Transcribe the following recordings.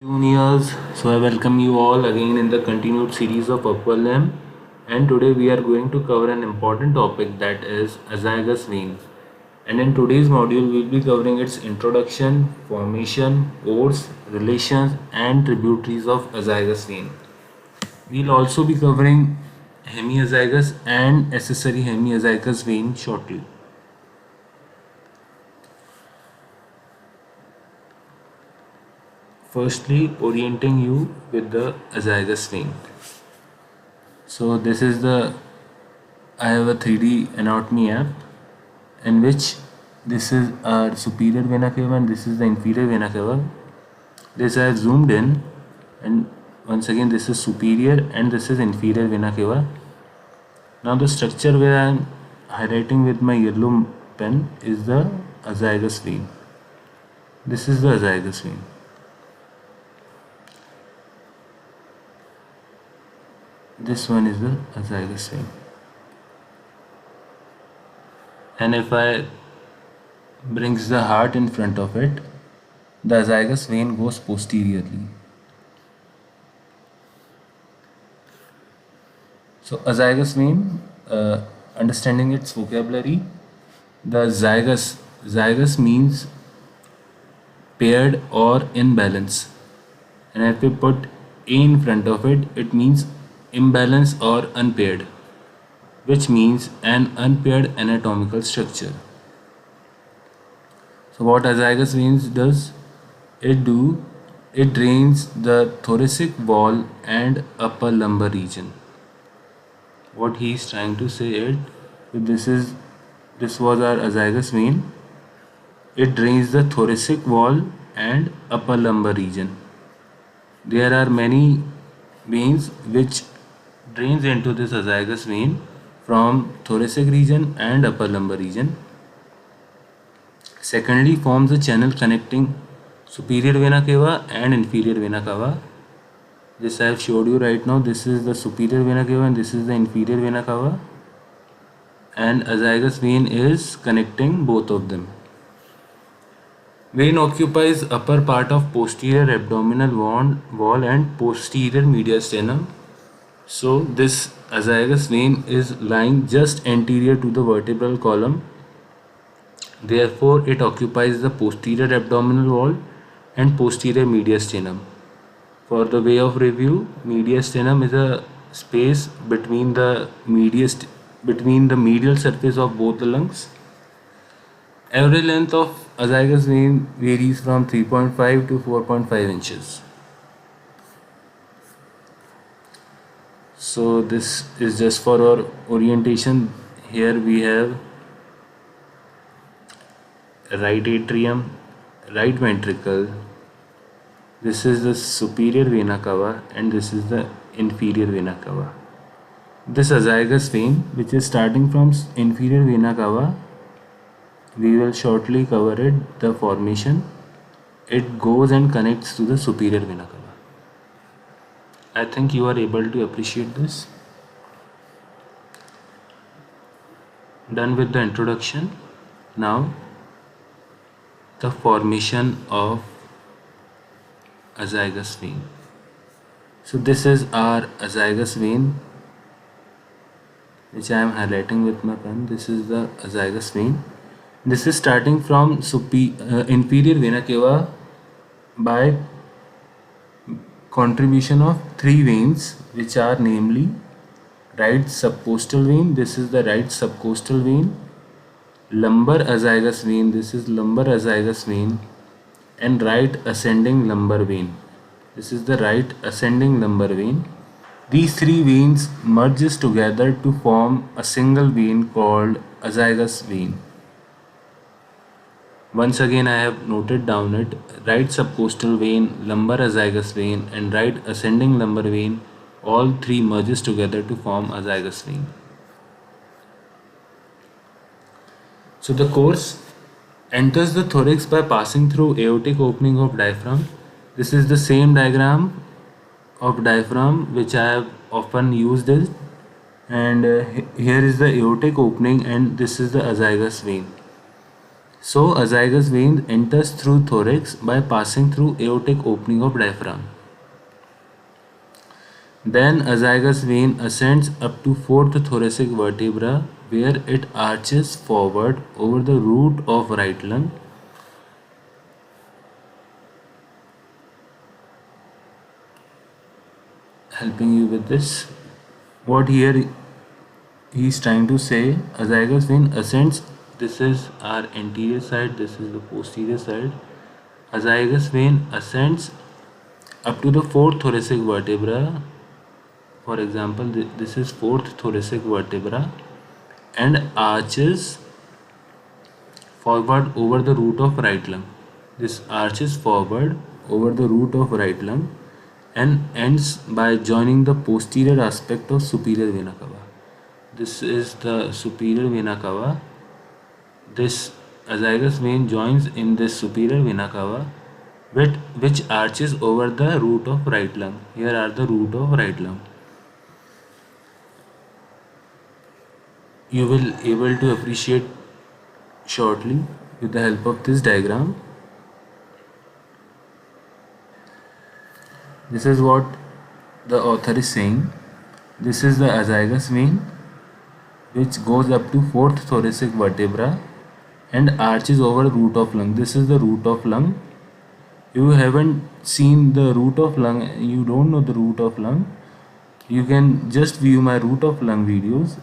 Juniors, so I welcome you all again in the continued series of upper limb, and today we are going to cover an important topic, that is azygos vein. And in today's module we will be covering its introduction, formation, course, relations and tributaries of azygos vein. We will also be covering hemiazygos and accessory hemiazygos vein shortly. Firstly, orienting you with the azygos vein. So this is I have a 3D anatomy app in which this is our superior vena cava and this is the inferior vena cava. This I have zoomed in, and once again this is superior and this is inferior vena cava. Now the structure where I am highlighting with my yellow pen is the azygos vein. This is the azygos vein. This one is the azygos vein. And if I brings the heart in front of it, the azygos vein goes posteriorly. So azygos vein, understanding its vocabulary, the zygos means paired or in balance, and if we put a in front of it, it means imbalance or unpaired, which means an unpaired anatomical structure. So what azygos veins does, it drains the thoracic wall and upper lumbar region. What he is trying to say is, this was our azygos vein. It drains the thoracic wall and upper lumbar region. There are many veins which drains into this azygos vein from thoracic region and upper lumbar region. Secondly, forms a channel connecting superior vena cava and inferior vena cava. This I have showed you right now. This is the superior vena cava and this is the inferior vena cava, and azygos vein is connecting both of them. Vein occupies upper part of posterior abdominal wall and posterior mediastinum. So this azygos vein is lying just anterior to the vertebral column. Therefore, it occupies the posterior abdominal wall and posterior mediastinum. For the way of review, mediastinum is a space between the medial surface of both the lungs. Average length of azygos vein varies from 3.5 to 4.5 inches. So this is just for our orientation. Here we have right atrium, right ventricle. This is the superior vena cava and this is the inferior vena cava. This azygos vein, which is starting from inferior vena cava, we will shortly cover it, the formation. It goes and connects to the superior vena cava. I think you are able to appreciate this. Done with the introduction. Now the formation of azygos vein. So this is our azygos vein, which I am highlighting with my pen. This is the azygos vein. This is starting from inferior vena cava by contribution of three veins, which are namely right subcostal vein. This is the right subcostal vein. Lumbar azygos vein. This is lumbar azygos vein. And right ascending lumbar vein. This is the right ascending lumbar vein. These three veins merges together to form a single vein called azygos vein. Once again I have noted down it: right subcostal vein, lumbar azygos vein and right ascending lumbar vein, all three merges together to form azygos vein. So the course enters the thorax by passing through aortic opening of diaphragm. This is the same diagram of diaphragm which I have often used it, and here is the aortic opening and this is the azygos vein. So azygos vein enters through thorax by passing through aortic opening of diaphragm. Then azygos vein ascends up to fourth thoracic vertebra where it arches forward over the root of right lung. Helping you with this. What here he is trying to say, azygos vein ascends, this is our anterior side, this is the posterior side. Azygos vein ascends up to the fourth thoracic vertebra. For example, this is fourth thoracic vertebra and arches forward over the root of right lung. This arches forward over the root of right lung and ends by joining the posterior aspect of superior vena cava. This is the superior vena cava. This azygos vein joins in this superior vena cava which arches over the root of right lung. Here are the root of right lung. You will able to appreciate shortly with the help of this diagram. This is what the author is saying. This is the azygos vein which goes up to fourth thoracic vertebra and arches over root of lung. This is the root of lung. You haven't seen the root of lung, you don't know the root of lung, you can just view my root of lung videos.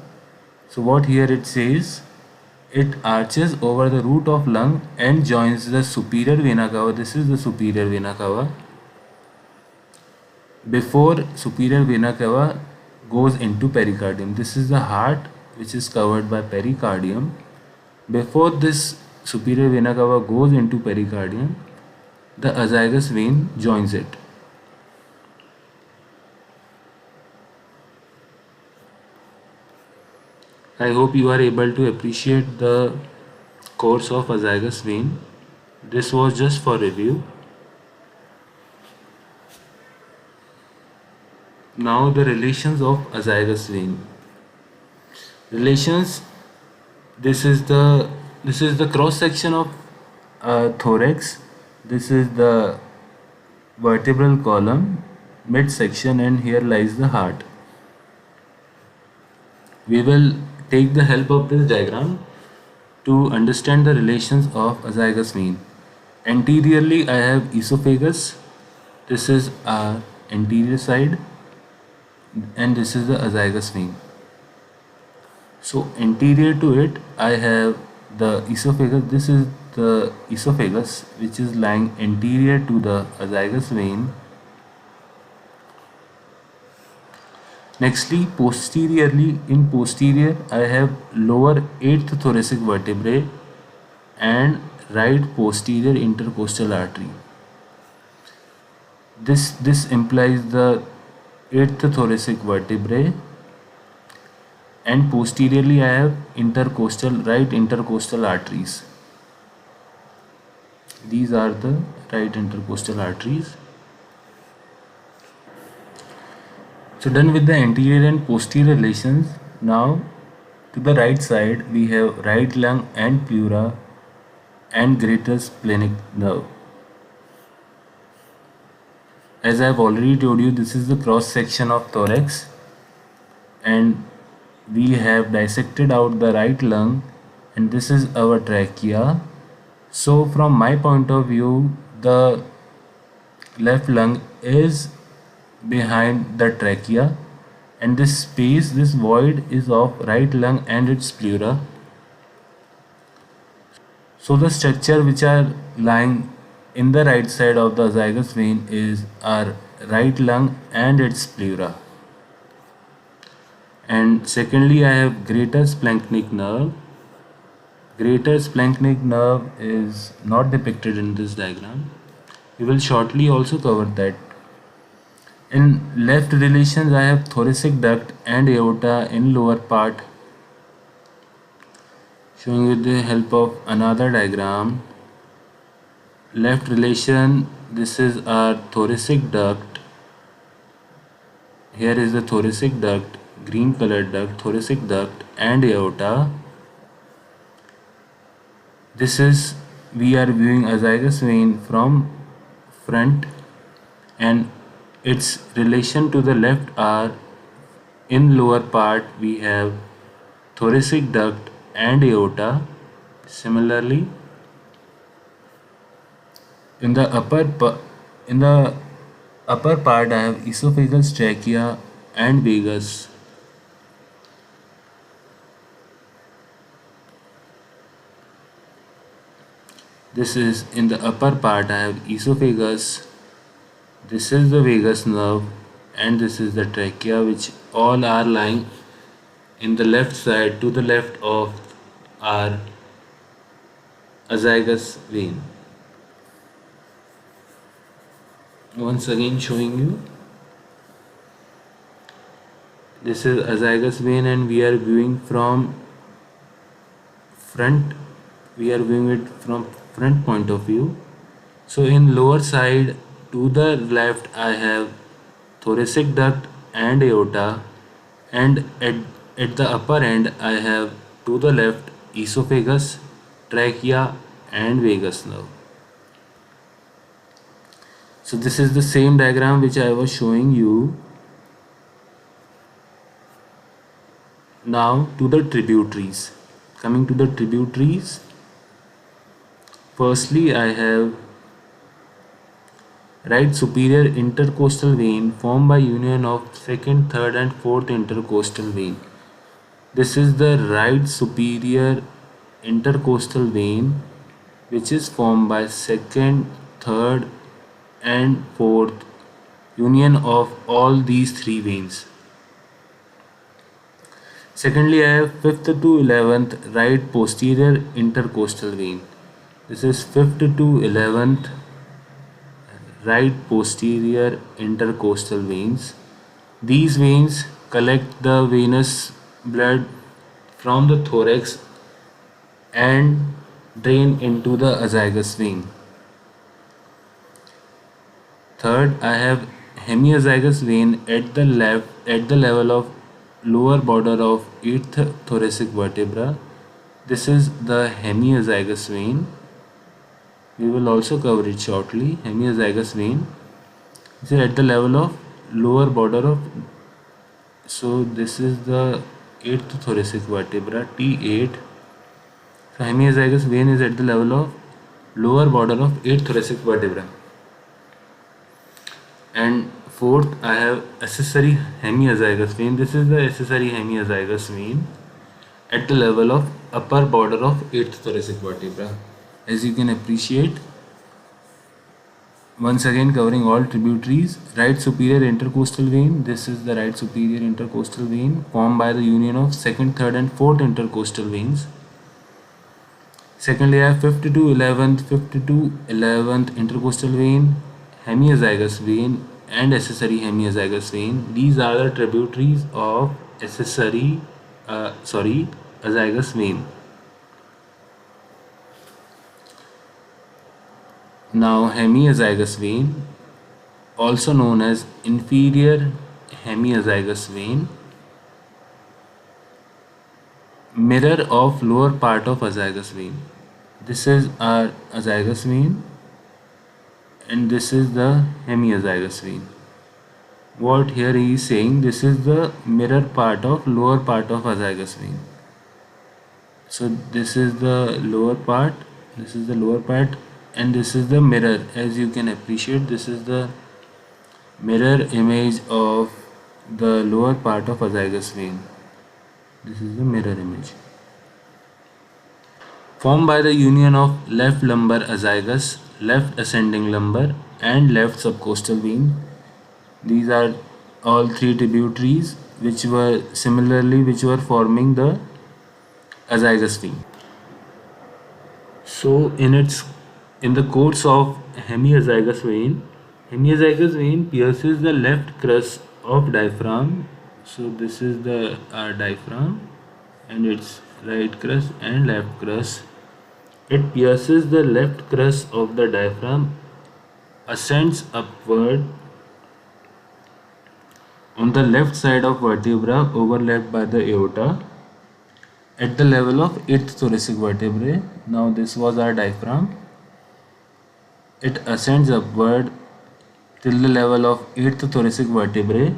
So what here it says, it arches over the root of lung and joins the superior vena cava. This is the superior vena cava. Before superior vena cava goes into pericardium. This is the heart which is covered by pericardium. Before this superior vena cava goes into pericardium, the azygos vein joins it. I hope you are able to appreciate the course of azygos vein. This was just for review. Now the relations of azygos vein. Relations. This is the cross section of thorax. This is the vertebral column, midsection, and here lies the heart. We will take the help of this diagram to understand the relations of azygos vein. Anteriorly, I have esophagus. This is our anterior side, and this is the azygos vein. So anterior to it, I have the esophagus. This is the esophagus which is lying anterior to the azygos vein. Nextly, posteriorly, in posterior, I have lower 8th thoracic vertebrae and right posterior intercostal artery. This implies the 8th thoracic vertebrae, and posteriorly I have right intercostal arteries. These are the right intercostal arteries. So done with the anterior and posterior relations. Now to the right side we have right lung and pleura and greater splenic nerve. As I have already told you, this is the cross section of thorax, and we have dissected out the right lung, and this is our trachea. So from my point of view, the left lung is behind the trachea, and this space, this void, is of right lung and its pleura. So the structure which are lying in the right side of the azygos vein is our right lung and its pleura. And secondly, I have greater splanchnic nerve. Greater splanchnic nerve is not depicted in this diagram. We will shortly also cover that. In left relations, I have thoracic duct and aorta in lower part. Showing with the help of another diagram. Left relation, this is our thoracic duct. Here is the thoracic duct, green colored duct, thoracic duct and aorta. This is, we are viewing azygos vein from front, and its relation to the left are, in lower part we have thoracic duct and aorta. Similarly, in the upper part I have esophagus, trachea and vagus. This is, in the upper part I have esophagus, this is the vagus nerve, and this is the trachea, which all are lying in the left side to the left of our azygos vein. Once again showing you, this is azygos vein and we are viewing from front, we are viewing it from front point of view. So in lower side to the left I have thoracic duct and aorta, and at the upper end I have to the left esophagus, trachea and vagus nerve. So this is the same diagram which I was showing you. Now to the tributaries. Coming to the tributaries, firstly I have right superior intercostal vein formed by union of second, third and fourth intercostal vein. This is the right superior intercostal vein which is formed by second, third and fourth union of all these three veins. Secondly, I have 5th to 11th right posterior intercostal vein. This is 5th to 11th right posterior intercostal veins. These veins collect the venous blood from the thorax and drain into the azygos vein. Third, I have hemiazygos vein at the level of lower border of 8th thoracic vertebra. This is the hemiazygos vein. We will also cover it shortly. Hemiazygos vein. This is at the level of lower border of, so this is the 8th thoracic vertebra, T8. So hemiazygos vein is at the level of lower border of 8th thoracic vertebra. And fourth, I have accessory hemiazygos vein. This is the accessory hemiazygos vein at the level of upper border of 8th thoracic vertebra. As you can appreciate, once again covering all tributaries, right superior intercostal vein. This is the right superior intercostal vein formed by the union of second, third and fourth intercostal veins. Secondly, I have 5th to 11th intercostal vein, hemiazygos vein and accessory hemiazygos vein. These are the tributaries of azygos vein. Now hemiazygos vein, also known as inferior hemiazygos vein, mirror of lower part of azygos vein. This is our azygos vein and this is the hemiazygos vein. What here he is saying, this is the mirror part of lower part of azygos vein. So this is the lower part, this is the lower part and this is the mirror. As you can appreciate, this is the mirror image of the lower part of azygos vein. This is the mirror image. Formed by the union of left lumbar azygos, left ascending lumbar and left subcostal vein. These are all three tributaries which were forming the azygos vein. So in the course of hemiazygos vein pierces the left crus of diaphragm. So this is our diaphragm and its right crus and left crus. It pierces the left crus of the diaphragm, ascends upward on the left side of vertebra overlapped by the aorta, at the level of 8th thoracic vertebrae. Now this was our diaphragm. It ascends upward till the level of 8th thoracic vertebrae.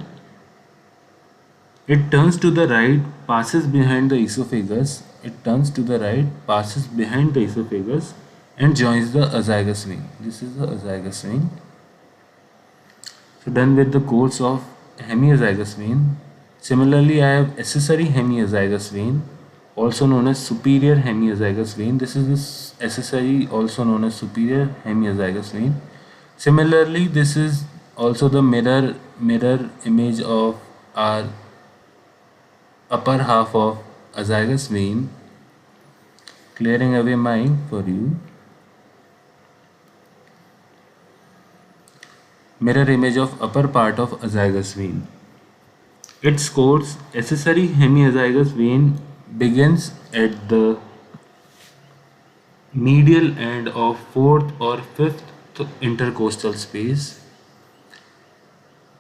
It turns to the right, passes behind the esophagus. It turns to the right, passes behind the esophagus and joins the azygos vein. This is the azygos vein. So done with the course of hemiazygos vein. Similarly, I have accessory hemiazygos vein, also known as superior hemiazygos vein. This is this accessory, also known as superior hemiazygos vein. Similarly, this is also the mirror image of our upper half of azygos vein. Clearing away mine for you. Mirror image of upper part of azygos vein. Its course, accessory hemiazygos vein, begins at the medial end of 4th or 5th intercostal space.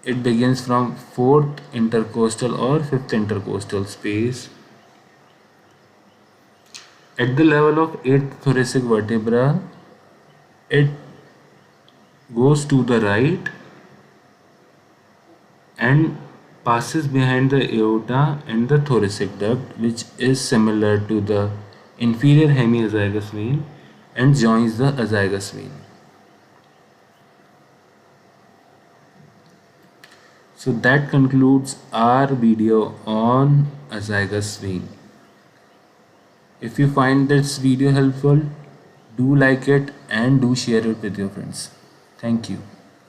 It begins from 4th intercostal or 5th intercostal space. At the level of 8th thoracic vertebra, it goes to the right and passes behind the aorta and the thoracic duct, which is similar to the inferior hemiazygos vein, and joins the azygos vein. So that concludes our video on azygos vein. If you find this video helpful, do like it and do share it with your friends. Thank you.